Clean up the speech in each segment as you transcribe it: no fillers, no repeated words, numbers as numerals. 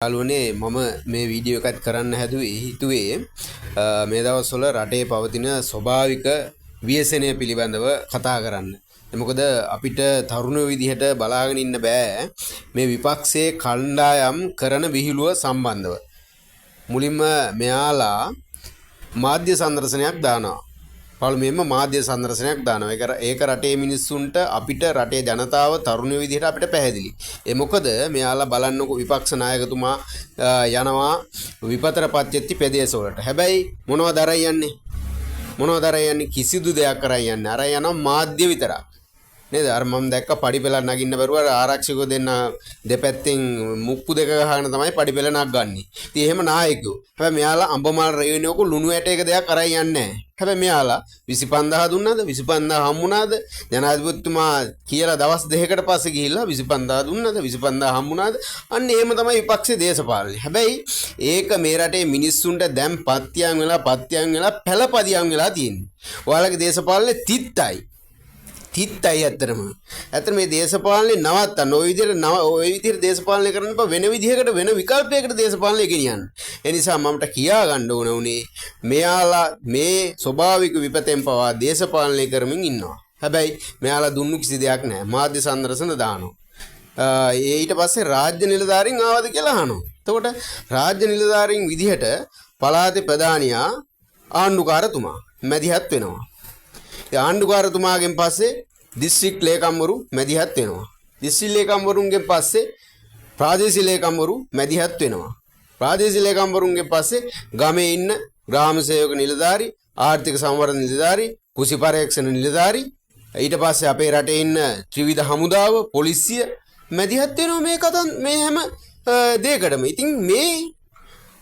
යාළුවනේ මම මේ වීඩියෝ එකත් කරන්න හැදුවේ හිතුවේ මේ දවස්වල රටේ පවතින ස්වභාවික ව්‍යසනය පිළිබඳව කතා කරන්න. මොකද අපිට තරුණ විදිහට බලාගෙන ඉන්න බෑ මේ විපක්ෂයේ කණ්ඩායම් කරන විහිළුව සම්බන්ධව. මුලින්ම මෙයාලා මාධ්‍ය සංදර්ශනයක් දානවා. පළමුවෙන්ම මාධ්‍ය සංදර්ශනයක් දානවා. ඒක රටේ මිනිස්සුන්ට අපිට රටේ ජනතාව තරුණ විදිහට අපිට පැහැදිලි. ඒ මොකද මෙයාලා බලන්නකො විපක්ෂ නායකතුමා යනවා විපතරපත් වෙච්ච ප්‍රදේශ වලට. හැබැයි මොනවද අරන් යන්නේ? කිසිදු දෙයක් අරන් යන්නේ. අරන් යනවා මාධ්‍ය විතරක්. නේද? අර මම දැක්ක පඩිපෙළ නගින්න බැරුව ආරක්ෂකව දෙන්න දෙපැත්තෙන් මුක්කු දෙක ගහගෙන තමයි පඩිපෙළ නගන්නේ. ඉතින් එහෙම නායකයෝ. හැබැයි මෙයාලා අඹමාල් රේවණියක ලුණු ඇටයක දෙයක් අරන් යන්නේ නැහැ. හැබැයි මෙයාලා 25000 දුන්නාද? 25000 හම්බුණාද? ජනාධිපතිතුමා කියලා දවස් දෙකකට පස්සේ ගිහිල්ලා 25000 දුන්නාද? 25000 හම්බුණාද? අන්න එහෙම තමයි විපක්ෂයේ දේශපාලනය. හැබැයි ඒක මේ රටේ මිනිස්සුන්ට දැන් පත්‍යයන් වෙලා පළපදියම් වෙලා තියෙන්නේ. ඔයාලගේ දේශපාලනේ තිත්තයි ඇත්තටම මේ දේශපාලනේ නවත්තන්න ওই විදිහට දේශපාලනය කරන්න බෑ. වෙන විදිහකට වෙන විකල්පයකට දේශපාලනය ගෙනියන්න. ඒ නිසා මමට කියා ගන්න ඕන උනේ මෙයාලා මේ ස්වභාවික විපතෙන් පවා දේශපාලනය කරමින් ඉන්නවා. හැබැයි මෙයාලා දුන්නු කිසි දෙයක් නැහැ. මාධ්‍ය සංදර්ශන දානවා. ඊට පස්සේ රාජ්‍ය නිලධාරීන් ආවද කියලා අහනවා. එතකොට රාජ්‍ය නිලධාරීන් විදිහට පළාතේ ප්‍රධානියා ආණ්ඩුකාරතුමා මැදිහත් වෙනවා. ආණ්ඩුකාරතුමාගෙන් පස්සේ දිස්ත්‍රික් ලේකම්වරු මැදිහත් වෙනවා. දිස්ත්‍රික් ලේකම්වරුන්ගෙන් පස්සේ ප්‍රාදේශීය ලේකම්වරු මැදිහත් වෙනවා. ප්‍රාදේශීය ලේකම්වරුන්ගෙන් පස්සේ ගමේ ඉන්න ග්‍රාම සේවක නිලධාරි, ආර්ථික සංවර්ධන නිලධාරි, කුසි පරීක්ෂණ නිලධාරි, ඊට පස්සේ අපේ රටේ ඉන්න ත්‍රිවිධ හමුදාව, පොලිසිය මැදිහත් වෙනවා මේ හැම දෙයකටම. ඉතින් මේ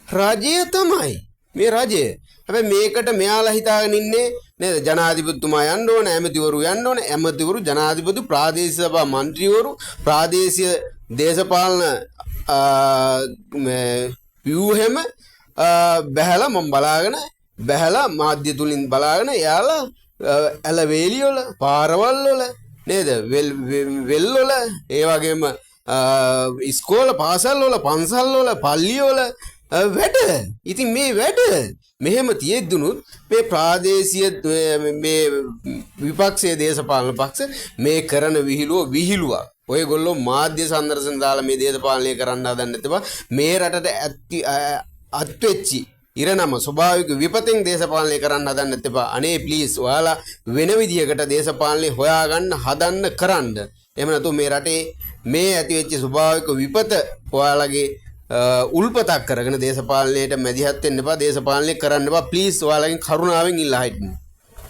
රජය තමයි මේ රජය. හැබැයි මේකට මෙයාලා හිතාගෙන ඉන්නේ නේද? ජනාධිපතිතුමා යන්න ඕන, ඇමතිවරු යන්න ඕන, ඇමතිවරු, ජනාධිපති, ප්‍රාදේශීය සභා මන්ත්‍රීවරු, ප්‍රාදේශීය දේශපාලන ව්‍යුහෙම බැහැලා මම බැහැලා මාධ්‍ය තුලින් බලාගෙන එයාලා ඇලවේලි වල, පාරවල් වල නේද? වෙල් වල, ඒ වගේම ඉස්කෝල, පාසල් වල, පන්සල් වල, පල්ලිය වල වැඩ. ඉතින් මේ වැඩ මෙහෙම තියෙද්දුනුත් මේ ප්‍රාදේශීය මේ විපක්ෂයේ දේශපාලන පක්ෂ මේ කරන විහිළුවක්. ඔයගොල්ලෝ මාධ්‍ය සංදර්ශන දාලා මේ දේශපාලනය කරන්න හදන්න එපා. මේ රටට අත්වෙච්චි ඉරණම ස්වභාවික විපතෙන් දේශපාලනය කරන්න හදන්න එපා. අනේ ප්ලීස් ඔයාලා වෙන විදියකට දේශපාලනය හොයාගන්න හදන්න කරන්න. එහෙම නැතු මේ රටේ මේ ඇතිවෙච්ච ස්වභාවික විපත ඔයාලගේ උල්පතක් කරගෙන දේශපාලනයට මැදිහත් වෙන්න එපා. දේශපාලනය කරන්න එපා. ප්ලීස් ඔයාලගෙන් කරුණාවෙන් ඉල්ලා හිටින්න.